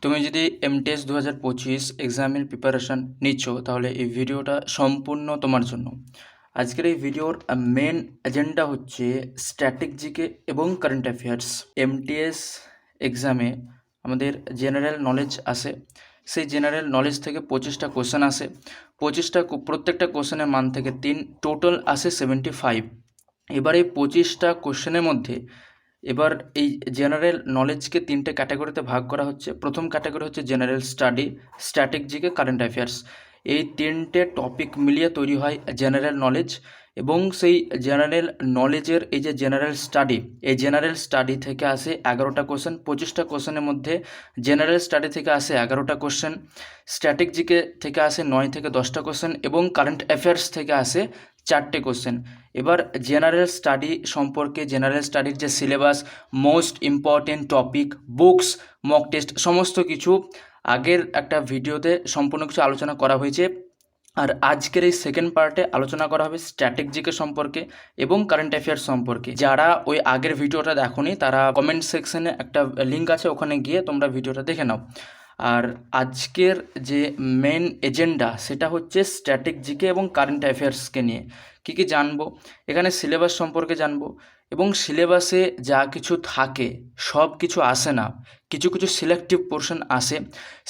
তুমি যদি এমটিএস 2025 এক্সামের প্রিপারেশান নিচ্ছ তাহলে এই ভিডিওটা সম্পূর্ণ তোমার জন্য। আজকের এই ভিডিওর মেন এজেন্ডা হচ্ছে স্ট্যাটিক জিকে এবং কারেন্ট অ্যাফেয়ার্স। এমটিএস এক্সামে আমাদের জেনারেল নলেজ আসে, সেই জেনারেল নলেজ থেকে 25টা কোশ্চেন আসে। প্রত্যেকটা কোশ্চেনের মান থেকে 3, টোটাল আসে 75। এবার এই 25টা কোশ্চেনের মধ্যে এবার এই জেনারেল নলেজকে 3টে ক্যাটাগরিতে ভাগ করা হচ্ছে। প্রথম ক্যাটাগরি হচ্ছে general study, static GK, current affairs. এই 3টে টপিক মিলিয়ে তৈরি হয় জেনারেল নলেজ। এবং সেই জেনারেল নলেজের এই যে জেনারেল স্টাডি, এই জেনারেল স্টাডি থেকে আসে 11টা কোশ্চেন। 25টা কোশ্চেনের মধ্যে জেনারেল স্টাডি থেকে আসে 11টা কোশ্চেন, স্ট্যাটিক জিকে থেকে আসে 9 থেকে 10টা কোশ্চেন এবং কারেন্ট অ্যাফেয়ার্স থেকে আসে 4টে কোশ্চেন। এবার জেনারেল স্টাডি সম্পর্কে, জেনারেল স্টাডির যে syllabus, most important topic, books, mock test, সমস্ত কিছু আগের একটা ভিডিওতে সম্পূর্ণ কিছু আলোচনা করা হয়েছে। আর আজকের এই সেকেন্ড পার্টে আলোচনা করা হবে স্ট্যাটিক জিকে সম্পর্কে এবং কারেন্ট অ্যাফেয়ার্স সম্পর্কে। যারা ওই আগের ভিডিওটা দেখোনি তারা কমেন্ট সেকশনে একটা লিঙ্ক আছে, ওখানে গিয়ে তোমরা ভিডিওটা দেখে নাও। আর আজকের যে মেন এজেন্ডা সেটা হচ্ছে স্ট্যাটিক জিকে এবং কারেন্ট অ্যাফেয়ার্সকে নিয়ে কী কী জানবো, এখানে সিলেবাস সম্পর্কে জানবো। এবং সিলেবাসে যা কিছু থাকে সব কিছু আসে না, কিছু কিছু সিলেক্টিভ পোর্শন আসে।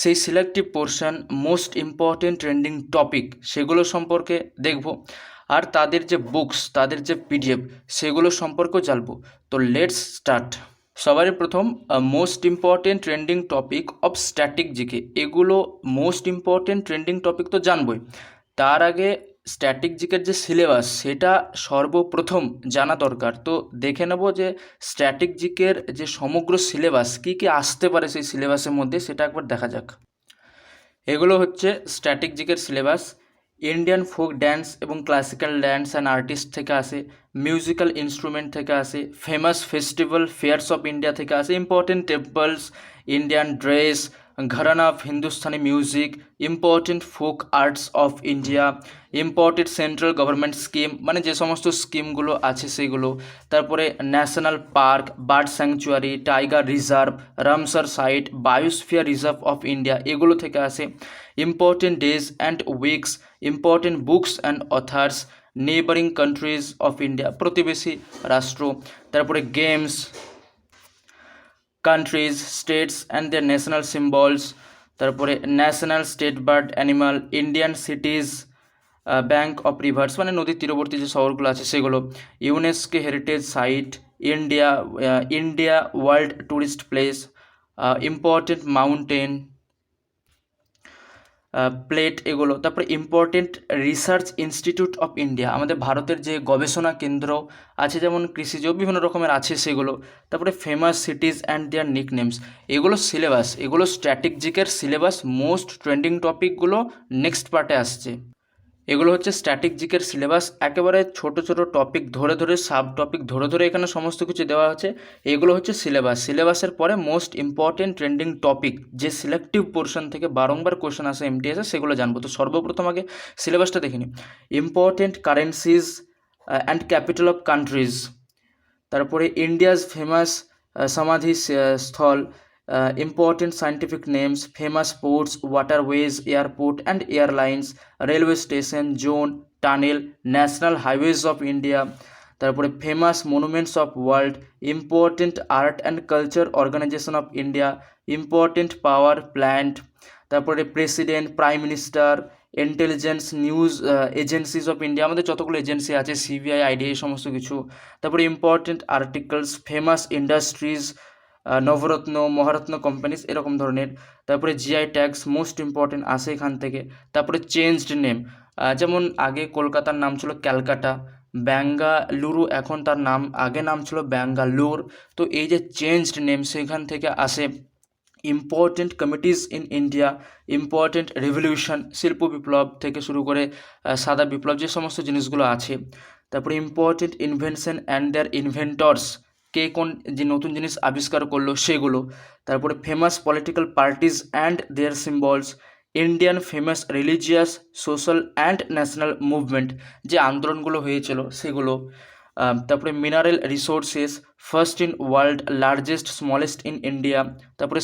সেই selective portion most important trending topic সেগুলো সম্পর্কে দেখব। আর তাদের যে বুকস, তাদের যে পিডিএফ, সেগুলো সম্পর্কেও জানবো। তো লেটস স্টার্ট। সবারই প্রথম most important trending topic of static GK. এগুলো মোস্ট ইম্পর্টেন্ট ট্রেন্ডিং টপিক তো জানবই, তার আগে স্ট্যাটিক জিকের যে সিলেবাস সেটা সর্বপ্রথম জানা দরকার। তো দেখে নেব যে স্ট্যাটিক জিকের যে সমগ্র সিলেবাস কী কী আসতে পারে সেই সিলেবাসের মধ্যে, সেটা একবার দেখা যাক। এগুলো হচ্ছে স্ট্যাটিক জিকের সিলেবাস। ইন্ডিয়ান ফোক ড্যান্স এবং ক্লাসিক্যাল ড্যান্স অ্যান্ড আর্টিস্ট থেকে আসে, মিউজিক্যাল ইনস্ট্রুমেন্ট থেকে আসে, famous festival fairs of India থেকে আসে, ইম্পর্টেন্ট টেম্পলস, ইন্ডিয়ান ড্রেস, ঘরানা of Hindustani music, important folk arts of India, important central government scheme, মানে যে সমস্ত স্কিমগুলো আছে সেগুলো। তারপরে national park, bird sanctuary, tiger reserve, Ramsar site, biosphere reserve of India, এগুলো থেকে আসে। Important days and weeks, important books and authors, neighbouring countries of India, প্রতিবেশী রাষ্ট্র। তারপরে games, countries, states and their national symbols. তারপরে national state bird animal, Indian cities, bank of rivers, মানে নদীর তীরবর্তী যে শহরগুলো আছে সেগুলো, UNESCO heritage site, India world tourist place, important mountain plate, এগুলো। তারপরে important research institute of India, আমাদের ভারতের যে গবেষণা কেন্দ্র আছে, যেমন কৃষিজ বিভিন্ন রকমের আছে সেগুলো। তারপরে ফেমাস সিটিজ অ্যান্ড দেয়ার নিকনেমস, এগুলো সিলেবাস, এগুলো স্ট্যাটিক জিকের সিলেবাস। মোস্ট ট্রেন্ডিং টপিকগুলো নেক্সট পার্টে আসছে। এগুলো হচ্ছে স্ট্যাটিক জিকের সিলেবাস। একেবারে ছোট ছোট টপিক ধরে ধরে, সাব টপিক ধরে ধরে এখানে সমস্ত কিছু দেওয়া আছে। এগুলো হচ্ছে সিলেবাস। সিলেবাসের পরে মোস্ট ইম্পর্টেন্ট ট্রেন্ডিং টপিক, যে সিলেক্টিভ পোর্শন থেকে বারংবার কোশ্চেন আসে এমটিএসে, সেগুলো জানবো। তো সর্বপ্রথম আগে সিলেবাসটা দেখে নিই। Important currencies and capital of countries, তারপরে ইন্ডিয়াজ ফেমাস সমাধি স্থল, important scientific names, famous ports, waterways, airport and airlines, railway station, zone, tunnel, national highways of India. তারপরে famous monuments of world, important art and culture organisation of India, important power plant. তারপরে president, prime minister, intelligence news agencies of India, আমাদের যতগুলো agency আছে, CBI, ID, এই সমস্ত কিছু। তারপরে important articles, famous industries, নবরত্ন, Maharatna companies, এরকম ধরনের। তারপরে জিআই ট্যাক্স মোস্ট ইম্পর্টেন্ট আসে এখান থেকে। তারপরে চেঞ্জড নেম, যেমন আগে কলকাতার নাম ছিল ক্যালকাটা, বেঙ্গালুরু, এখন তার নাম, আগে নাম ছিল ব্যাঙ্গালোর। তো এই যে চেঞ্জড নেম, সেখান থেকে আসে। Important committees in India, important revolution, শিল্প বিপ্লব থেকে শুরু করে সাদা বিপ্লব, যে সমস্ত জিনিসগুলো আছে। তারপরে important invention and their inventors, কে কোন যে নতুন জিনিস আবিষ্কার করলো সেগুলো। তারপরে famous political parties and their symbols, Indian famous religious, social and national movement, যে আন্দোলনগুলো হয়েছিল সেগুলো। তারপরে mineral resources, first in world, largest smallest in India, তারপরে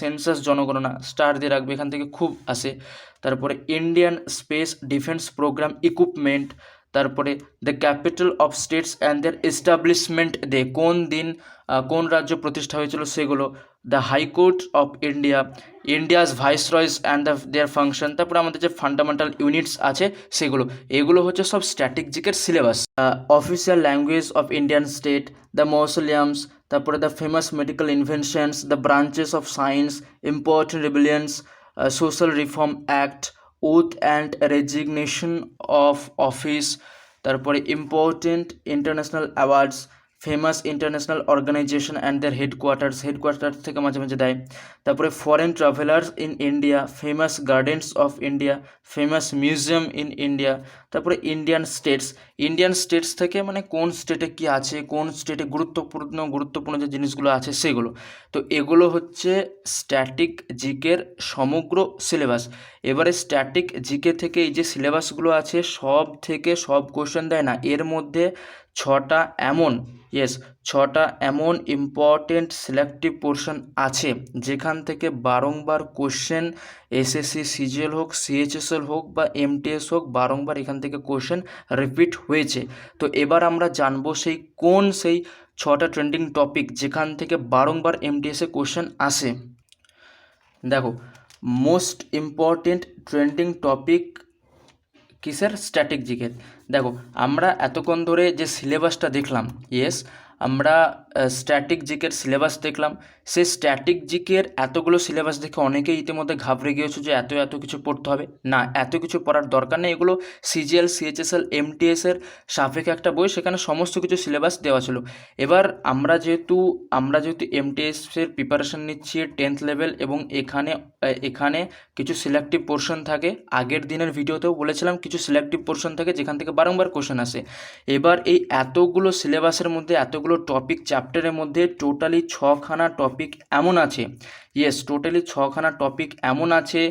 সেন্সাস জনগণনা, স্টার দিয়ে রাখবে, এখান থেকে খুব আসে। তারপরে Indian space defence programme equipment, তারপরে the capital of states and their establishment day, কোন দিন কোন রাজ্য প্রতিষ্ঠা হয়েছিল সেগুলো, the high court of India, India's viceroys and their function, তারপরে আমাদের যে ফান্ডামেন্টাল ইউনিটস আছে সেগুলো, এগুলো হচ্ছে সব স্ট্র্যাটেজিকের syllabus. Official language of Indian state, the mausoleums, তারপরে the famous medical inventions, the branches of science, important rebellions, social reform act, oath and resignation of office, তারপরে important international awards, famous international organisation and their headquarter থেকে মাঝে মাঝে দেয়। তারপরে foreign travellers in India, famous gardens of India, famous museum in India, তারপরে Indian states থেকে মানে কোন স্টেটে কি আছে, কোন স্টেটে গুরুত্বপূর্ণ যে জিনিসগুলো আছে সেগুলো। তো এগুলো হচ্ছে স্ট্যাটিক জিকের সমগ্র সিলেবাস। এবারে স্ট্যাটিক জিকে থেকে এই যে সিলেবাসগুলো আছে সব কোশ্চেন দেয় না, এর মধ্যে ছটা এমন ইম্পর্টেন্ট সিলেক্টিভ পোর্শন আছে যেখান থেকে বারংবার কোশ্চেন এসএসসি সিজিএল হোক, সিএইচএসএল হোক বা এমটিএস হোক, বারংবার এখান থেকে কোশ্চেন রিপিট হয়েছে। তো এবার আমরা জানবো সেই 6টা ট্রেন্ডিং টপিক যেখান থেকে বারংবার এমটিএসে কোশ্চেন আসে। দেখো, মোস্ট ইম্পর্টেন্ট ট্রেন্ডিং টপিক কিসের? স্ট্যাটিক জিকের। দেখো, আমরা এতক্ষণ ধরে যে সিলেবাসটা দেখলাম, আমরা স্ট্যাটিক জিকের সিলেবাস দেখলাম। সেই স্ট্যাটিক জিকের এতগুলো সিলেবাস দেখে অনেকেই ইতিমধ্যে ঘাবড়ে গিয়েছো যে এত কিছু পড়তে হবে। না, এত কিছু পড়ার দরকার নেই। এগুলো সিজিএল, সিএইচএসএল, এমটিএসের সাপেক্ষে একটা বই, সেখানে সমস্ত কিছু সিলেবাস দেওয়া ছিল। এবার আমরা যেহেতু এমটিএসের প্রিপারেশন নিচ্ছি 10th লেভেল, এবং এখানে কিছু সিলেক্টিভ পোর্শন থাকে, আগের দিনের ভিডিওতেও বলেছিলাম কিছু সিলেক্টিভ পোর্শন থাকে যেখান থেকে বারংবার কোশ্চেন আসে। এবার এই এতগুলো সিলেবাসের মধ্যে, এতগুলো টপিক চ্যাপ্টারের মধ্যে টোটালি 6খানা টপিক এমন আছে, টোটালি 6খানা টপিক এমন আছে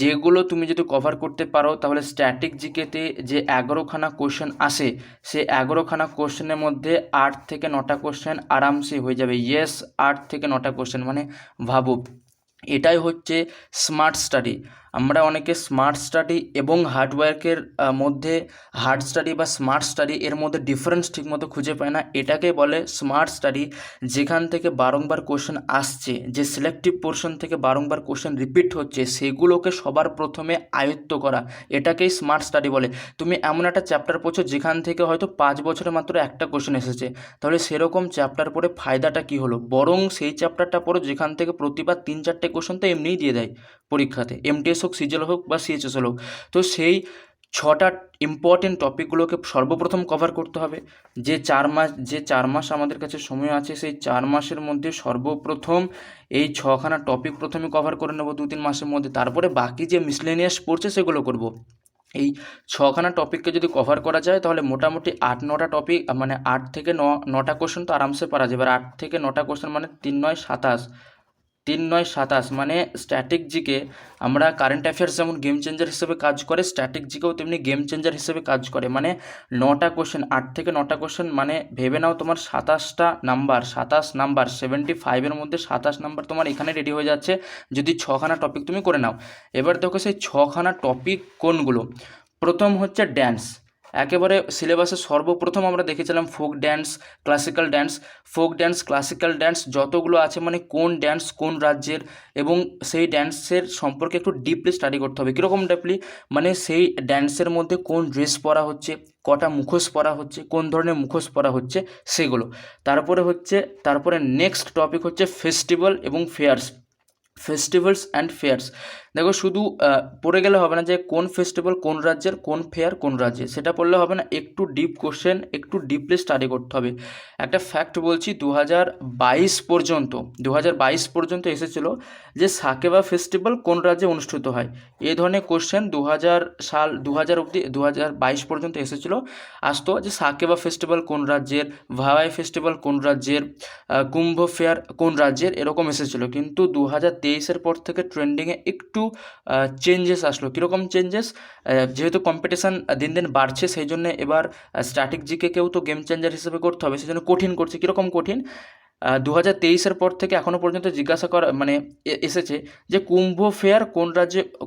যেগুলো তুমি যদি কভার করতে পারো তাহলে স্ট্যাটিক জিকেতে যে 11খানা কোশ্চেন আসে, সে 11খানা কোশ্চেনের মধ্যে 8 থেকে 9টা কোশ্চেন আরামসে হয়ে যাবে। 8 থেকে 9টা কোশ্চেন, মানে ভাবো, এটাই হচ্ছে স্মার্ট স্টাডি। আমরা অনেকে স্মার্ট স্টাডি এবং হার্ডওয়ার্কের মধ্যে, হার্ড স্টাডি বা স্মার্ট স্টাডি এর মধ্যে ডিফারেন্স ঠিকমতো খুঁজে পায় না। এটাকে বলে স্মার্ট স্টাডি, যেখান থেকে বারংবার কোশ্চেন আসছে, যে সিলেক্টিভ পোর্শন থেকে বারংবার কোশ্চেন রিপিট হচ্ছে, সেগুলোকে সবার প্রথমে আয়ত্ত করা, এটাকেই স্মার্ট স্টাডি বলে। তুমি এমন একটা চ্যাপ্টার পড়ছো যেখান থেকে হয়তো 5 বছরে মাত্র একটা কোশ্চেন এসেছে, তাহলে সেরকম চ্যাপ্টার পড়ে ফায়দাটা কী হলো? বরং সেই চ্যাপ্টারটা পড়ো যেখান থেকে প্রতিবার 3-4টে কোশ্চেন তো এমনিই দিয়ে দেয় পরীক্ষাতে, এমটিএস হোক, সিজিএল হোক বা সিএইচএসএল হোক। তো সেই 6টা ইম্পর্টেন্ট টপিকগুলোকে সর্বপ্রথম কভার করতে হবে। যে 4 মাস আমাদের কাছে সময় আছে, সেই 4 মাসের মধ্যে সর্বপ্রথম এই 6খানা টপিক প্রথমে কভার করে নেব 2-3 মাসের মধ্যে, তারপরে বাকি যে মিসলেনিয়াস পড়ছে সেগুলো করব। এই 6খানা টপিককে যদি কভার করা যায় তাহলে মোটামুটি 8-9টা টপিক, মানে 8 থেকে 9টা কোশ্চেন তো আরামসে পারা যাবে। এবার 8 থেকে 9টা কোশ্চেন মানে 3-9-27, মানে স্ট্যাটিক জিকে আমরা কারেন্ট অ্যাফেয়ার্স যেমন গেম চেঞ্জার হিসেবে কাজ করে, স্ট্যাটিক জিকেও তেমনি গেম চেঞ্জার হিসেবে কাজ করে। মানে 9টা কোশ্চেন, 8 থেকে 9টা কোশ্চেন, মানে ভেবে নাও তোমার 27 নাম্বার, 75-এর মধ্যে 27 নাম্বার তোমার এখানে রেডি হয়ে যাচ্ছে যদি 6খানা টপিক তুমি করে নাও। এবার দেখো সেই 6খানা টপিক কোনগুলো। প্রথম হচ্ছে ড্যান্স। একেবারে সিলেবাসে সর্বপ্রথম আমরা দেখেছিলাম ফোক ড্যান্স, ক্লাসিক্যাল ড্যান্স যতগুলো আছে, মানে কোন ড্যান্স কোন রাজ্যের, এবং সেই ড্যান্সের সম্পর্কে একটু ডিপলি স্টাডি করতে হবে। কীরকম ডিপলি? মানে সেই ড্যান্সের মধ্যে কোন ড্রেস পরা হচ্ছে, কটা মুখোশ পরা হচ্ছে, কোন ধরনের মুখোশ পরা হচ্ছে সেগুলো। তারপরে নেক্সট টপিক হচ্ছে ফেস্টিভ্যালস অ্যান্ড ফেয়ার্স। দেখো, শুধু পড়ে গেলে হবে না যে কোন ফেস্টিভ্যাল কোন রাজ্যের, কোন ফেয়ার কোন রাজ্যের, সেটা পড়লে হবে না। একটু ডিপ কোশ্চেন, একটু ডিপলি স্টাডি করতে হবে। একটা ফ্যাক্ট বলছি, 2022 পর্যন্ত এসেছিলো যে সাকেবা ফেস্টিভ্যাল কোন রাজ্যে অনুষ্ঠিত হয়, এই ধরনের কোশ্চেন 2022 পর্যন্ত এসেছিলো। আসতো যে সাকেবা ফেস্টিভ্যাল কোন রাজ্যের, ভাওয়াই ফেস্টিভ্যাল কোন রাজ্যের, কুম্ভ ফেয়ার কোন রাজ্যের, এরকম এসেছিলো। কিন্তু 2023-এর পর থেকে ট্রেন্ডিংয়ে একটু চেঞ্জেস আসলো। কীরকম চেঞ্জেস? যেহেতু কম্পিটিশান দিন দিন বাড়ছে, সেই জন্য এবার স্ট্যাটিক জিকেকেও তো গেম চেঞ্জার হিসেবে করতে হবে, সেই জন্য কঠিন করছে। কীরকম কঠিন? 2023-এর পর থেকে এখনও পর্যন্ত জিজ্ঞাসা করা মানে এসেছে যে কুম্ভ ফেয়ার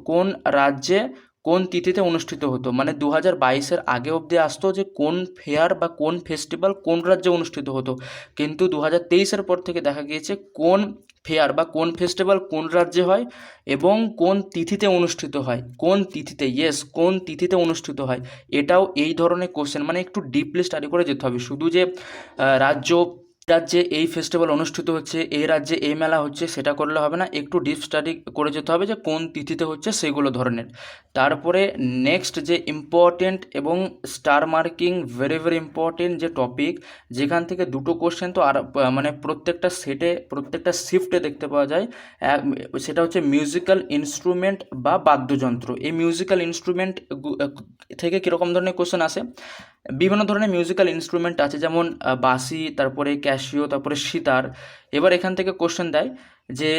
কোন রাজ্যে কোন তিথিতে অনুষ্ঠিত হতো। মানে 2022-এর আগে অবধি আসতো যে কোন ফেয়ার বা কোন ফেস্টিভ্যাল কোন রাজ্যে অনুষ্ঠিত হতো, কিন্তু 2023-এর পর থেকে দেখা গিয়েছে কোন ফেয়ার বা কোন ফেস্টিভ্যাল কোন রাজ্যে হয় এবং কোন তিথিতে অনুষ্ঠিত হয়, কোন তিথিতে, কোন তিথিতে অনুষ্ঠিত হয়। এটাও এই ধরনের কোশ্চেন, মানে একটু ডিপলি স্টাডি করে যেতে হবে। শুধু যে রাজ্যে এই ফেস্টিভ্যাল অনুষ্ঠিত হচ্ছে, এই রাজ্যে এই মেলা হচ্ছে, সেটা করলে হবে না, একটু ডিপ স্টাডি করে যেতে হবে যে কোন তিথিতে হচ্ছে সেগুলো ধরনের। তারপরে নেক্সট যে ইম্পর্টেন্ট এবং স্টার মার্কিং ভেরি ইম্পর্টেন্ট যে টপিক, যেখান থেকে দুটো কোশ্চেন তো আর মানে প্রত্যেকটা শিফটে দেখতে পাওয়া যায়, সেটা হচ্ছে মিউজিক্যাল ইনস্ট্রুমেন্ট বা বাদ্যযন্ত্র। এই মিউজিক্যাল ইনস্ট্রুমেন্ট থেকে কীরকম ধরনের কোশ্চেন আসে? বিভিন্ন ধরনের মিউজিক্যাল ইনস্ট্রুমেন্ট আছে, যেমন বাঁশি, তারপরে ক্যাশিও, তারপরে সিতার। এবার এখান থেকে কোশ্চেন দেয় যে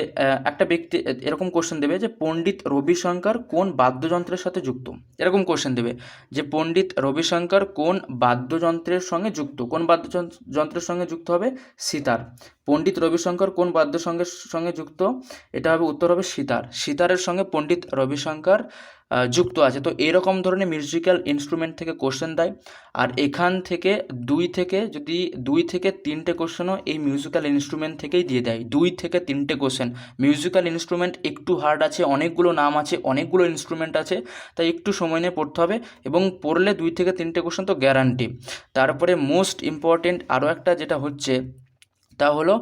একটা ব্যক্তি এরকম কোশ্চেন দেবে যে পণ্ডিত রবিশঙ্কর কোন বাদ্যযন্ত্রের সাথে যুক্ত। এরকম কোশ্চেন দেবে যে পণ্ডিত রবিশঙ্কর কোন বাদ্যযন্ত্রের সঙ্গে যুক্ত। কোন বাদ্যযন্ত্রের সঙ্গে যুক্ত হবে? সিতার। পণ্ডিত রবিশঙ্কর কোন সঙ্গে যুক্ত? এটা হবে, উত্তর হবে সিতার। সিতারের সঙ্গে পণ্ডিত রবিশঙ্কর যুক্ত আছে। তো এরকম ধরনের মিউজিক্যাল ইনস্ট্রুমেন্ট থেকে কোশ্চেন দেয়। আর এখান থেকে দুই থেকে তিনটে কোশ্চেনও এই মিউজিক্যাল ইনস্ট্রুমেন্ট থেকেই দিয়ে দেয়। 2 থেকে 3টে কোশ্চেন। মিউজিক্যাল ইনস্ট্রুমেন্ট একটু হার্ড আছে, অনেকগুলো নাম আছে, অনেকগুলো ইনস্ট্রুমেন্ট আছে, তাই একটু সময় নিয়ে পড়তে হবে, এবং পড়লে 2 থেকে 3টে কোশ্চেন তো গ্যারান্টি। তারপরে মোস্ট ইম্পর্টেন্ট আরও একটা যেটা হচ্ছে, তা হলো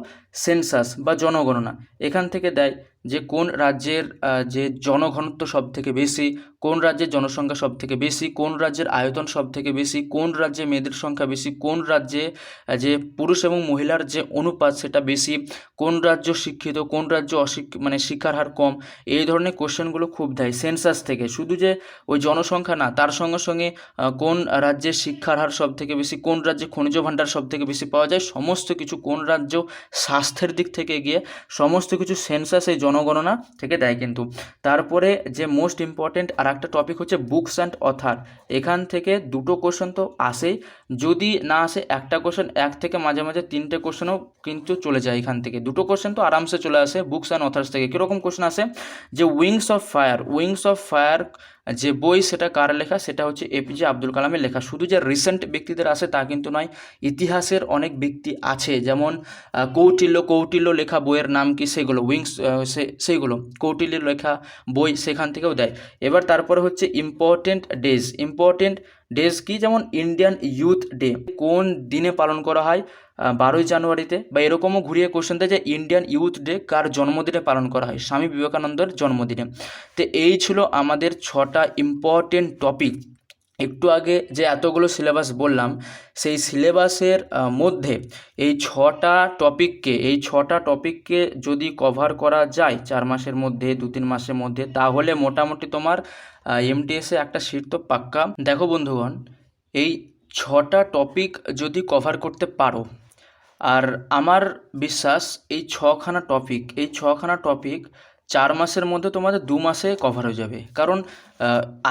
সেন্সাস বা জনগণনা। এখান থেকে দেয় যে কোন রাজ্যের যে জনঘনত্ব সব থেকে বেশি, কোন রাজ্যের জনসংখ্যা সব থেকে বেশি, কোন রাজ্যের আয়তন সব থেকে বেশি, কোন রাজ্যে মেয়েদের সংখ্যা বেশি, কোন রাজ্যে যে পুরুষ এবং মহিলার যে অনুপাত সেটা বেশি, কোন রাজ্য শিক্ষিত, কোন রাজ্য মানে শিক্ষার হার কম। এই ধরনের কোশ্চেনগুলো খুব দেয় সেন্সাস থেকে। শুধু যে ওই জনসংখ্যা না, তার সঙ্গে সঙ্গে কোন রাজ্যের শিক্ষার হার সব থেকে বেশি, কোন রাজ্যে খনিজ ভাণ্ডার সব থেকে বেশি পাওয়া যায়, সমস্ত কিছু, কোন রাজ্য স্বাস্থ্যের দিক থেকে এগিয়ে, সমস্ত কিছু সেন্সাস এই জনগণনা থেকে দেয় কিন্তু। তারপরে যে মোস্ট ইম্পর্টেন্ট আর একটা টপিক হচ্ছে বুকস অ্যান্ড অথার। এখান থেকে দুটো কোশ্চেন তো আসেই, যদি না আসে একটা কোশ্চেন, এক থেকে মাঝে মাঝে 3টে কোশ্চেনও কিন্তু চলে যায় এখান থেকে। দুটো কোশ্চেন তো আরামসে চলে আসে বুকস অ্যান্ড অথার্স থেকে। কীরকম কোশ্চেন আসে? যে উইংস অফ ফায়ার যে বই, সেটা কার লেখা? সেটা হচ্ছে এপিজে আব্দুল কালামের লেখা। শুধু যে রিসেন্ট ব্যক্তিদের আসে তা কিন্তু নয়, ইতিহাসের অনেক ব্যক্তি আছে, যেমন কৌটিল্য লেখা বইয়ের নাম কি, সেগুলো সেইগুলো কৌটিল্যের লেখা বই, সেখান থেকেও দেয়। এবার তারপরে হচ্ছে ইম্পর্টেন্ট ডেজ কি, যেমন ইন্ডিয়ান ইউথ ডে কোন দিনে পালন করা হয়? 12ই জানুয়ারিতে। বা এরকমও ঘুরিয়ে কোশ্চেন দেয় যে ইন্ডিয়ান ইউথ ডে কার জন্মদিনে পালন করা হয়? স্বামী বিবেকানন্দের জন্মদিনে। তো এই ছিল আমাদের 6টা ইম্পর্টেন্ট টপিক। একটু আগে যে এতগুলো সিলেবাস বললাম, সেই সিলেবাসের মধ্যে এই 6টা টপিককে যদি কভার করা যায় 4 মাসের মধ্যে, 2-3 মাসের মধ্যে, তাহলে মোটামুটি তোমার এমটিএসে একটা সিট তো পাক্কা। দেখো বন্ধুগণ, এই 6টা টপিক যদি কভার করতে পারো, আর আমার বিশ্বাস এই 6খানা টপিক 4 মাসের মধ্যে তোমাদের 2 মাসে কভার হয়ে যাবে। কারণ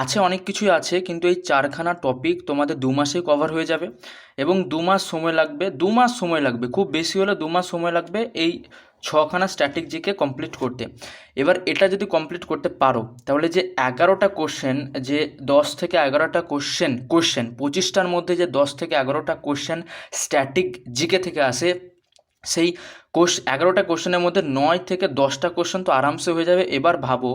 আছে অনেক কিছুই আছে, কিন্তু এই 4খানা টপিক তোমাদের 2 মাসেই কভার হয়ে যাবে, এবং 2 মাস সময় লাগবে, খুব বেশি হলে 2 মাস সময় লাগবে এই 6খানা স্ট্র্যাটেজিকে কমপ্লিট করতে। এবার এটা যদি কমপ্লিট করতে পারো, তাহলে যে 11টা কোশ্চেন, যে 10 থেকে 11টা কোশ্চেন 25টার মধ্যে যে 10 থেকে 11টা কোশ্চেন স্ট্যাটিক জিকে থেকে আসে, সেই 11টা কোশ্চেনের মধ্যে 9 থেকে 10টা কোশ্চেন তো আরামসে হয়ে যাবে। এবার ভাবো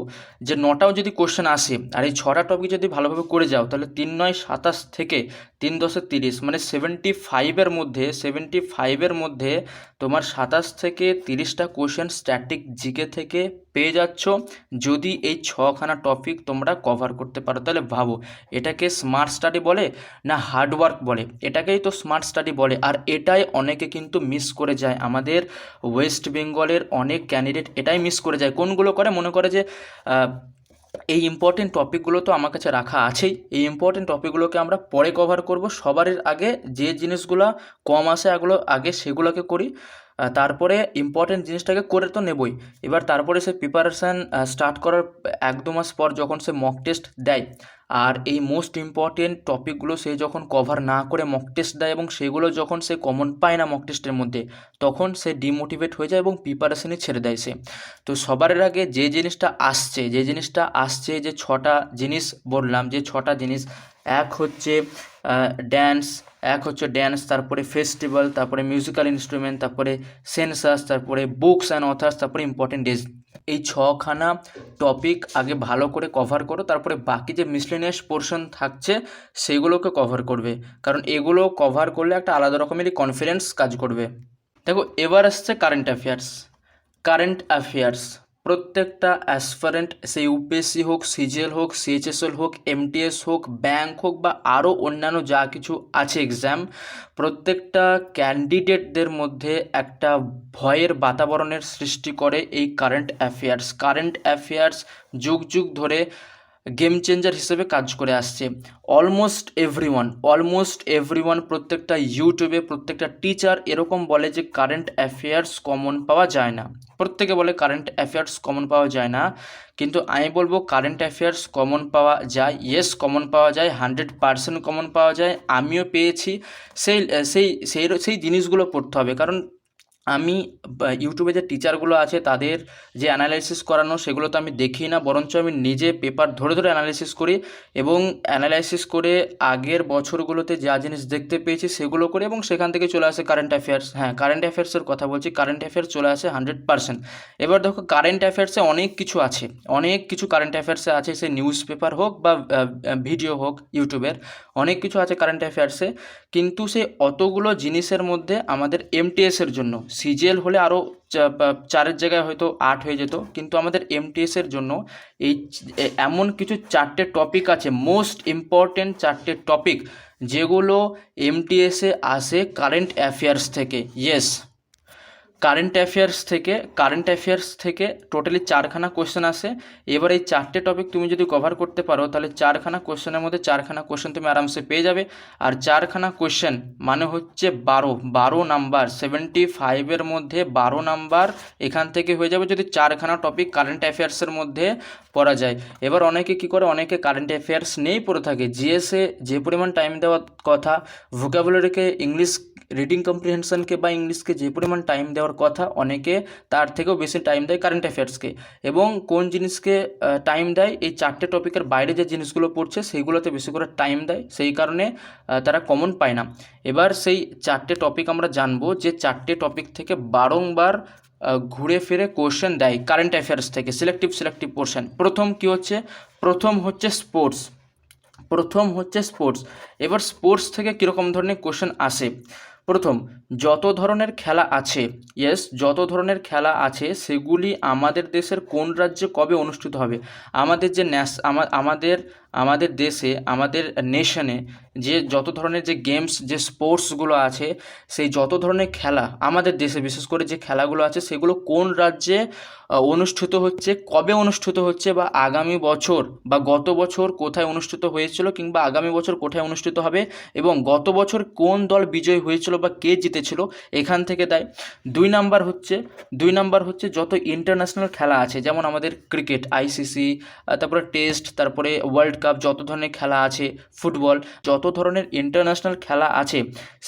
যে 9টাও যদি কোশ্চেন আসে, আর এই 6টা টপিক যদি ভালোভাবে করে যাও, তাহলে 3 9 27 থেকে 3 10 30, মানে 75-এর মধ্যে তোমার 27 থেকে 30টা কোশ্চেন স্ট্যাটিক জিকে থেকে পেয়ে যাচ্ছ, যদি এই 6খানা টপিক তোমরা কভার করতে পারো। তাহলে ভাবো, এটাকে স্মার্ট স্টাডি বলে না হার্ডওয়ার্ক বলে? এটাকেই তো স্মার্ট স্টাডি বলে। আর এটাই অনেকে কিন্তু মিস করে যায়, আমাদের ওয়েস্ট বেঙ্গলের অনেক ক্যান্ডিডেট এটাই মিস করে যায়। কোনগুলো করে? মনে করে যে এই ইম্পর্টেন্ট টপিকগুলো তো আমার কাছে রাখা আছেই, এই ইম্পর্টেন্ট টপিকগুলোকে আমরা পরে কভার করব, সবার আগে যে জিনিসগুলো কম আসে আগে সেগুলোকে করি, তারপরে ইম্পর্টেন্ট জিনিসটাকে করে তো নেবই, এবার তারপরে সে প্রিপারেশান স্টার্ট করার 1-2 মাস পর যখন সে মক টেস্ট দেয়, আর এই মোস্ট ইম্পর্টেন্ট টপিকগুলো সে যখন কভার না করে মক টেস্ট দেয় এবং সেগুলো যখন সে কমন পায় না মক টেস্টের মধ্যে, তখন সে ডিমোটিভেট হয়ে যায় এবং প্রিপারেশানই ছেড়ে দেয় সে। তো সবার আগে যে জিনিসটা আসছে যে 6টা জিনিস বললাম, যে 6টা জিনিস, এক হচ্ছে ড্যান্স, তারপরে ফেস্টিভ্যাল, তারপরে মিউজিক্যাল ইনস্ট্রুমেন্ট, তারপরে সেন্সাস, তারপরে বুকস অ্যান্ড অথার্স, তারপরে ইম্পর্টেন্ট ডেজ। এই 6খানা টপিক আগে ভালো করে কভার করো, তারপরে বাকি যে মিসলেনিয়াস পোর্শন থাকছে সেগুলোকে কভার করবে, কারণ এগুলো কভার করলে একটা আলাদা রকমেরই কনফিডেন্স কাজ করবে। দেখো, এবার আসছে কারেন্ট অ্যাফেয়ার্স। প্রত্যেকটা অ্যাসপারেন্ট, সে ইউপিএসসি হোক, সিজিএল হোক, সিএইচএসএল হোক, এমটিএস হোক, ব্যাংক হোক, বা আরও অন্যান্য যা কিছু আছে এক্সাম, প্রত্যেকটা ক্যান্ডিডেটদের মধ্যে একটা ভয়ের বাতাবরণের সৃষ্টি করে এই কারেন্ট অ্যাফেয়ার্স যুগ যুগ ধরে গেম চেঞ্জার হিসেবে কাজ করে আসছে। অলমোস্ট এভরিওয়ান, প্রত্যেকটা ইউটিউবে প্রত্যেকটা টিচার এরকম বলে যে কারেন্ট অ্যাফেয়ার্স কমন পাওয়া যায় না, প্রত্যেকে বলে কারেন্ট অ্যাফেয়ার্স কমন পাওয়া যায় না, কিন্তু আমি বলবো কারেন্ট অ্যাফেয়ার্স কমন পাওয়া যায়। ইয়েস, কমন পাওয়া যায়, 100% কমন পাওয়া যায়, আমিও পেয়েছি। সেই সেই সেই সেই জিনিসগুলো পড়তে হবে, কারণ আমি ইউটিউবে যে টিচারগুলো আছে তাদের যে অ্যানালাইসিস করানো সেগুলো তো আমি দেখি না, বরঞ্চ আমি নিজে পেপার ধরে ধরে অ্যানালাইসিস করি, এবং অ্যানালাইসিস করে আগের বছরগুলোতে যা জিনিস দেখতে পেয়েছি সেগুলো করি, এবং সেখান থেকে চলে আসে কারেন্ট অ্যাফেয়ার্স। হ্যাঁ, কারেন্ট অ্যাফেয়ার্সের কথা বলছি, কারেন্ট অ্যাফেয়ার্স চলে আসে 100%। এবার দেখো, কারেন্ট অ্যাফেয়ার্সে অনেক কিছু কারেন্ট অ্যাফেয়ার্সে আছে, সে নিউজ পেপার হোক বা ভিডিও হোক, ইউটিউবের অনেক কিছু আছে কারেন্ট অ্যাফেয়ার্সে, কিন্তু সেই অতগুলো জিনিসের মধ্যে আমাদের এমটিএসের জন্য, সিজিএল হলে আরও 4-এর জায়গায় হয়তো 8 হয়ে যেত, কিন্তু আমাদের এমটিএসের জন্য এই এমন কিছু 4টে টপিক আছে, মোস্ট ইম্পর্টেন্ট 4টে টপিক, যেগুলো এমটিএসে আসে কারেন্ট অ্যাফেয়ার্স থেকে। ইয়েস, কারেন্ট অ্যাফেয়ার্স থেকে টোটালি 4খানা কোশ্চেন আসে। এবার এই 4টে টপিক তুমি যদি কভার করতে পারো, তাহলে 4খানা কোশ্চেনের মধ্যে 4খানা কোশ্চেন তুমি আরামসে পেয়ে যাবে। আর 4খানা কোশ্চেন মানে হচ্ছে 12 নাম্বার, 75-এর মধ্যে 12 নাম্বার এখান থেকে হয়ে যাবে, যদি 4খানা টপিক কারেন্ট অ্যাফেয়ার্সের মধ্যে পড়া যায়। এবার অনেকে কী করে, অনেকে কারেন্ট অ্যাফেয়ার্স নিয়েই পড়ে থাকে। জিএসে যে পরিমাণ টাইম দেওয়ার কথা, ভোকাবুলারিকে, ইংলিশ রিডিং কম্প্রিহেনশনকে বা ইংলিশকে যে পরিমাণ টাইম দেওয়ার কথা, অনেকে তার থেকেও বেশি টাইম দেয় কারেন্ট অ্যাফেয়ার্সকে। এবং কোন জিনিসকে টাইম দেয়, এই 4টে টপিকের বাইরে যে জিনিসগুলো পড়ছে সেইগুলোতে বেশি করে টাইম দেয়, সেই কারণে তারা কমন পায় না। এবার সেই 4টে টপিক আমরা জানবো, যে 4টে টপিক থেকে বারংবার ঘুরে ফিরে কোশ্চেন দেয় কারেন্ট অ্যাফেয়ার্স থেকে, সিলেক্টিভ পোর্শন। প্রথম হচ্ছে স্পোর্টস। এবার স্পোর্টস থেকে কীরকম ধরনের কোশ্চেন আসে? প্রথম, যত ধরনের খেলা আছে সেগুলি আমাদের দেশের কোন রাজ্যে কবে অনুষ্ঠিত হবে? আমাদের যে আমাদের দেশে, আমাদের নেশনে যে যত ধরনের যে গেমস, যে স্পোর্টসগুলো আছে, সেই যত ধরনের খেলা আমাদের দেশে বিশেষ করে যে খেলাগুলো আছে, সেগুলো কোন রাজ্যে অনুষ্ঠিত হচ্ছে, কবে অনুষ্ঠিত হচ্ছে, বা আগামী বছর বা গত বছর কোথায় অনুষ্ঠিত হয়েছিল, কিংবা আগামী বছর কোথায় অনুষ্ঠিত হবে, এবং গত বছর কোন দল বিজয়ী হয়েছিল বা কে জিতেছিল, এখান থেকে দেয়। 2 নাম্বার হচ্ছে যত ইন্টারন্যাশনাল খেলা আছে, যেমন আমাদের ক্রিকেট, আইসিসি, তারপরে টেস্ট, তারপরে ওয়ার্ল্ড কাপ, যত ধরনের খেলা আছে, ফুটবল, যত ধরনের ইন্টারন্যাশনাল খেলা আছে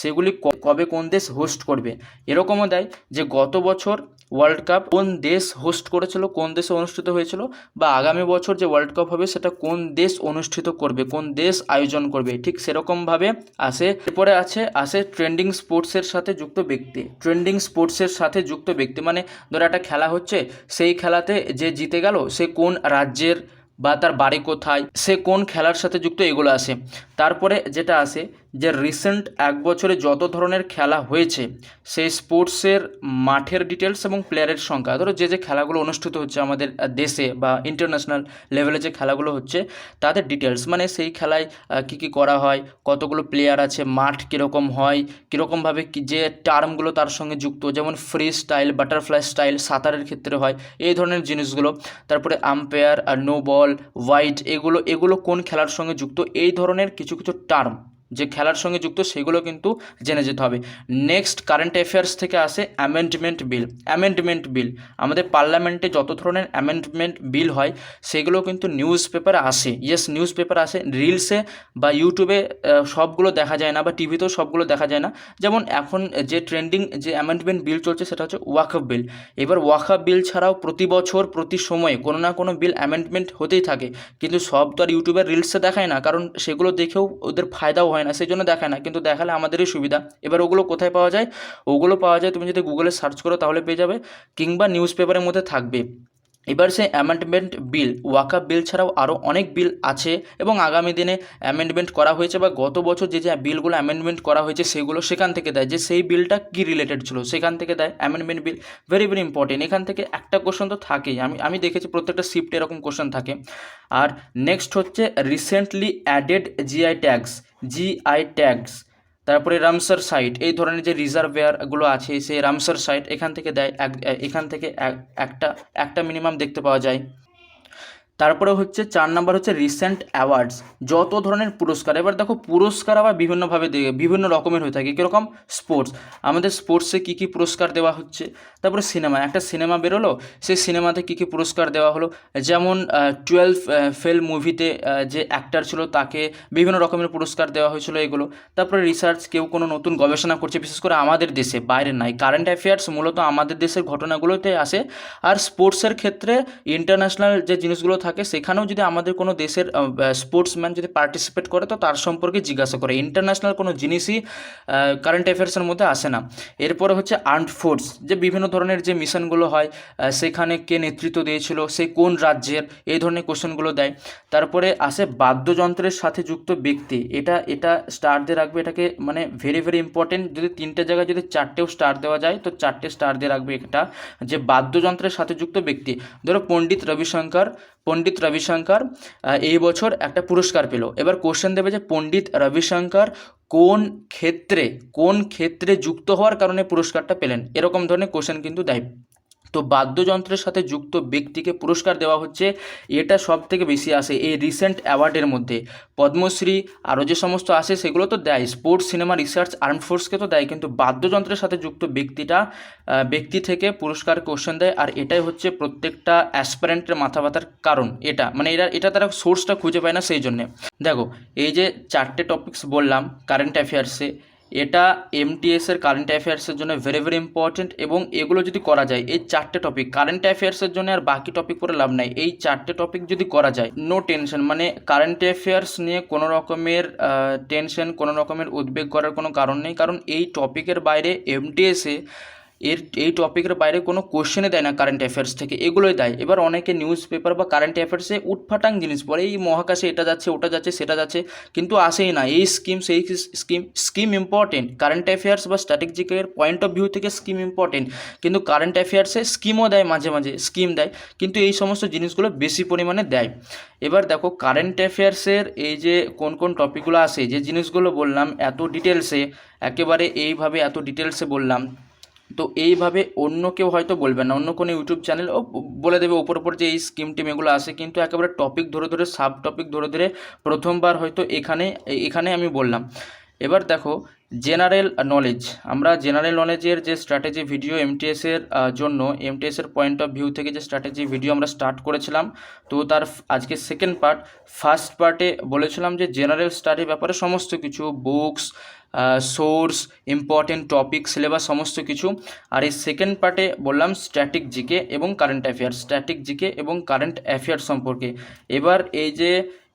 সেগুলি কবে কোন দেশ হোস্ট করবে। এরকমও দেয় যে গত বছর ওয়ার্ল্ড কাপ কোন দেশ হোস্ট করেছিল, কোন দেশে অনুষ্ঠিত হয়েছিল, বা আগামী বছর যে ওয়ার্ল্ড কাপ হবে সেটা কোন দেশ অনুষ্ঠিত করবে, কোন দেশ আয়োজন করবে, ঠিক সেরকমভাবে আসে। এরপরে আসে ট্রেন্ডিং স্পোর্টসের সাথে যুক্ত ব্যক্তি, মানে ধরো একটা খেলা হচ্ছে, সেই খেলাতে যে জিতে গেল সে কোন রাজ্যের বা তার বাড়ি কোথায়, সে কোন খেলার সাথে যুক্ত, এগুলো আসে। তারপরে যেটা আসে, যে রিসেন্ট 1 বছরে যত ধরনের খেলা হয়েছে সেই স্পোর্টসের মাঠের ডিটেলস এবং প্লেয়ারের সংখ্যা, ধরো যে খেলাগুলো অনুষ্ঠিত হচ্ছে আমাদের দেশে বা ইন্টারন্যাশনাল লেভেলে যে খেলাগুলো হচ্ছে তাদের ডিটেলস, মানে সেই খেলায় কী করা হয়, কতগুলো প্লেয়ার আছে, মাঠ কীরকম হয়, কীরকমভাবে যে টার্মগুলো তার সঙ্গে যুক্ত, যেমন ফ্রি স্টাইল, বাটারফ্লাই স্টাইল সাঁতারের ক্ষেত্রে হয়, এই ধরনের জিনিসগুলো। তারপরে আম্পায়ার আর নো বল, ওয়াইড, এগুলো কোন খেলার সঙ্গে যুক্ত, এই ধরনের কিছু টার্ম যে খেলার সঙ্গে যুক্ত সেগুলো কিন্তু জেনে যেতে হবে। নেক্সট কারেন্ট অ্যাফেয়ার্স থেকে আসে অ্যামেন্ডমেন্ট বিল। অ্যামেন্ডমেন্ট বিল আমাদের পার্লামেন্টে যত ধরনের অ্যামেন্ডমেন্ট বিল হয় সেগুলো কিন্তু নিউজ পেপারে আসে। ইয়েস, নিউজ পেপারে আসে, রিলসে বা ইউটিউবে সবগুলো দেখা যায় না, বা টিভিতেও সবগুলো দেখা যায় না। যেমন এখন যে ট্রেন্ডিং যে অ্যামেন্ডমেন্ট বিল চলছে সেটা হচ্ছে ওয়াকফ বিল। এবার ওয়াকফ বিল ছাড়াও প্রতি বছর প্রতি সময়ে কোনো না কোনো বিল অ্যামেন্ডমেন্ট হতেই থাকে, কিন্তু সব তো আর ইউটিউবের রিলসে দেখায় না, কারণ সেগুলো দেখেও ওদের ফায়দাও হয় না, সেই জন্য দেখায় না, কিন্তু দেখালে আমাদেরই সুবিধা। এবার ওগুলো কোথায় পাওয়া যায়? ওগুলো পাওয়া যায় তুমি যদি গুগলে সার্চ করো তাহলে পেয়ে যাবে, কিংবা নিউজ পেপারের মধ্যে থাকবে। এবার সেই অ্যামেন্ডমেন্ট বিল, ওয়াকফ বিল ছাড়াও আরও অনেক বিল আছে এবং আগামী দিনে অ্যামেন্ডমেন্ট করা হয়েছে, বা গত বছর যে যে বিলগুলো অ্যামেন্ডমেন্ট করা হয়েছে সেগুলো সেখান থেকে দেয়, যে সেই বিলটা কী রিলেটেড ছিল সেখান থেকে দেয়। Amendment bill very very important, এখান থেকে একটা কোশ্চেন তো থাকেই, আমি দেখেছি প্রত্যেকটা শিফটে এরকম কোশ্চেন থাকে। আর নেক্সট হচ্ছে রিসেন্টলি অ্যাডেড জিআই ট্যাগস, তারপরে রামসার সাইট, এই ধরনের যে রিজার্ভেয়ারগুলো আছে সেই রামসার সাইট এখান থেকে দেয়, এখান থেকে একটা মিনিমাম দেখতে পাওয়া যায়। তারপরে হচ্ছে 4 নাম্বার হচ্ছে রিসেন্ট অ্যাওয়ার্ডস, যত ধরনের পুরস্কার। এবার দেখো পুরস্কার আবার বিভিন্নভাবে বিভিন্ন রকমের হয়ে থাকে। কীরকম? স্পোর্টস, আমাদের স্পোর্টসে কী কী পুরস্কার দেওয়া হচ্ছে। তারপরে সিনেমা, একটা সিনেমা বেরোলো, সেই সিনেমাতে কী কী পুরস্কার দেওয়া হলো, যেমন 12 ফেল মুভিতে যে অ্যাক্টর ছিল তাকে বিভিন্ন রকমের পুরস্কার দেওয়া হয়েছিল এগুলো। তারপরে রিসার্চ, কেউ কোনো নতুন গবেষণা করছে, বিশেষ করে আমাদের দেশে, বাইরে নাই। কারেন্ট অ্যাফেয়ার্স মূলত আমাদের দেশের ঘটনাগুলোতে আসে। আর স্পোর্টসের ক্ষেত্রে ইন্টারন্যাশনাল যে জিনিসগুলো থাকে সেখানেও যদি আমাদের কোনো দেশের স্পোর্টসম্যান যদি পার্টিসিপেট করে তো তার সম্পর্কে জিজ্ঞাসা করে। ইন্টারন্যাশনাল কোনো জিনিসই কারেন্ট অ্যাফেয়ার্সের মধ্যে আসে না। এরপরে হচ্ছে আর্মড ফোর্স, যে বিভিন্ন ধরনের যে মিশনগুলো হয় সেখানে কে নেতৃত্ব দিয়েছিল, সে কোন রাজ্যের, এই ধরনের কোশ্চেনগুলো দেয়। তারপরে আসে বাদ্যযন্ত্রের সাথে যুক্ত ব্যক্তি, এটা স্টার দিয়ে রাখবে, এটাকে মানে ভেরি ভেরি ইম্পর্টেন্ট। যদি 3টে জায়গায় যদি 4টেও স্টার দেওয়া যায় তো 4টে স্টার দিয়ে রাখবে এটা, যে বাদ্যযন্ত্রের সাথে যুক্ত ব্যক্তি। ধরো পণ্ডিত রবিশঙ্কর এই বছর একটা পুরস্কার পেল। এবার কোশ্চেন দেবে যে পণ্ডিত রবিশঙ্কর কোন ক্ষেত্রে যুক্ত হওয়ার কারণে পুরস্কারটা পেলেন, এরকম ধরনের কোশ্চেন কিন্তু দেয়। তো বাদ্যযন্ত্রের সাথে যুক্ত ব্যক্তিকে পুরস্কার দেওয়া হচ্ছে, এটা সব থেকে বেশি আসে এই রিসেন্ট অ্যাওয়ার্ডের মধ্যে। পদ্মশ্রী আরও যে সমস্ত আসে সেগুলো তো দেয়, স্পোর্টস, সিনেমা, রিসার্চ, আর্ম ফোর্সকে তো দেয়, কিন্তু বাদ্যযন্ত্রের সাথে যুক্ত ব্যক্তি থেকে পুরস্কার কোশ্চেন দেয়। আর এটাই হচ্ছে প্রত্যেকটা অ্যাসপারেন্টের মাথা ব্যথার কারণ, এটা মানে এটা তারা সোর্সটা খুঁজে পায় না, সেই জন্যে। দেখো এই যে 4টে টপিকস বললাম কারেন্ট অ্যাফেয়ার্সে, এটা এমটিএসের কারেন্ট অ্যাফেয়ার্সের জন্য ভেরি ভেরি ইম্পর্টেন্ট, এবং এগুলো যদি করা যায়, এই 4টে টপিক কারেন্ট অ্যাফেয়ার্সের জন্য আর বাকি টপিক করে লাভ নাই, এই 4টে টপিক যদি করা যায় নো টেনশন, মানে কারেন্ট অ্যাফেয়ার্স নিয়ে কোনো রকমের টেনশন, কোনো রকমের উদ্বেগ করার কোনো কারণ নেই, কারণ এই টপিকের বাইরে এমটিএসে এই টপিকের বাইরে কোনো কোশ্চেনে দেয় না কারেন্ট অ্যাফেয়ার্স থেকে, এগুলোই দেয়। এবার অনেকে নিউজ পেপার বা কারেন্ট অ্যাফেয়ার্সে উটফাটাং জিনিস পড়ে, এই মহাকাশে এটা যাচ্ছে, ওটা যাচ্ছে, সেটা যাচ্ছে, কিন্তু আসেই না এই স্কিম ইম্পর্টেন্ট। কারেন্ট অ্যাফেয়ার্স বা স্ট্র্যাটেজিকের পয়েন্ট অফ ভিউ থেকে স্কিম ইম্পর্টেন্ট, কিন্তু কারেন্ট অ্যাফেয়ার্সে স্কিমও দেয়, মাঝে মাঝে স্কিম দেয়, কিন্তু এই সমস্ত জিনিসগুলো বেশি পরিমাণে দেয়। এবার দেখো কারেন্ট অ্যাফেয়ার্সের এই যে কোন কোন টপিকগুলো আসে, যে জিনিসগুলো বললাম এত ডিটেলসে, একেবারে এইভাবে এত ডিটেলসে বললাম, তো এইভাবে অন্য কেউ হয়তো বলবে না, অন্য কোনো ইউটিউব চ্যানেল বলে দেবে ওপর যে এই স্কিম টিম এগুলো আসে, কিন্তু একেবারে টপিক ধরে সাব টপিক ধরে প্রথমবার হয়তো এখানে আমি বললাম। এবার দেখো জেনারেল নলেজ, আমরা জেনারেল নলেজের যে স্ট্র্যাটেজি ভিডিও এমটিএসের জন্য, এমটিএসের পয়েন্ট অফ ভিউ থেকে যে স্ট্র্যাটেজি ভিডিও আমরা স্টার্ট করেছিলাম, তো তার আজকে সেকেন্ড পার্ট। ফার্স্ট পার্টে বলেছিলাম যে জেনারেল স্টাডির ব্যাপারে সমস্ত কিছু, books, source, important topic, syllabus, সমস্ত কিছু। আর এই সেকেন্ড পার্টে বললাম স্ট্যাটিক জিকে এবং কারেন্ট অ্যাফেয়ার্স সম্পর্কে। এবার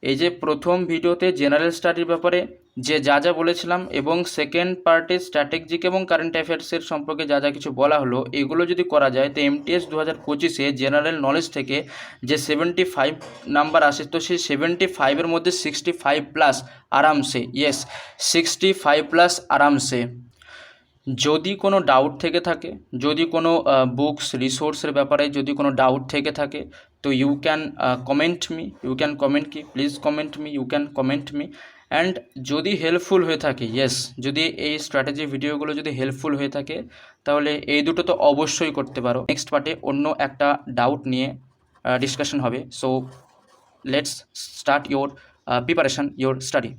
এই যে প্রথম ভিডিওতে জেনারেল স্টাডির ব্যাপারে যে যা বলেছিলাম, এবং সেকেন্ড পার্টে স্ট্যাটিক জিকে এবং কারেন্ট অ্যাফেয়ার্সের সম্পর্কে যা কিছু বলা হলো, এগুলো যদি করা যায় তো এমটিএস 2025-এ জেনারেল নলেজ থেকে যে 75 নাম্বার আসে, তো সেই 75-এর মধ্যে 65+ আরামসে, 65+ আরামসে। যদি কোনো ডাউট থেকে থাকে, যদি কোনো বুকস রিসোর্সের ব্যাপারে যদি কোনো ডাউট থেকে থাকে, তো you can comment me and যদি হেল্পফুল হয়ে থাকে, যদি এই স্ট্র্যাটেজি ভিডিওগুলো যদি হেল্পফুল হয়ে থাকে তাহলে এই দুটো তো অবশ্যই করতে পারো। নেক্সট পার্টে অন্য একটা ডাউট নিয়ে ডিসকাশন হবে। So let's start your preparation, your study.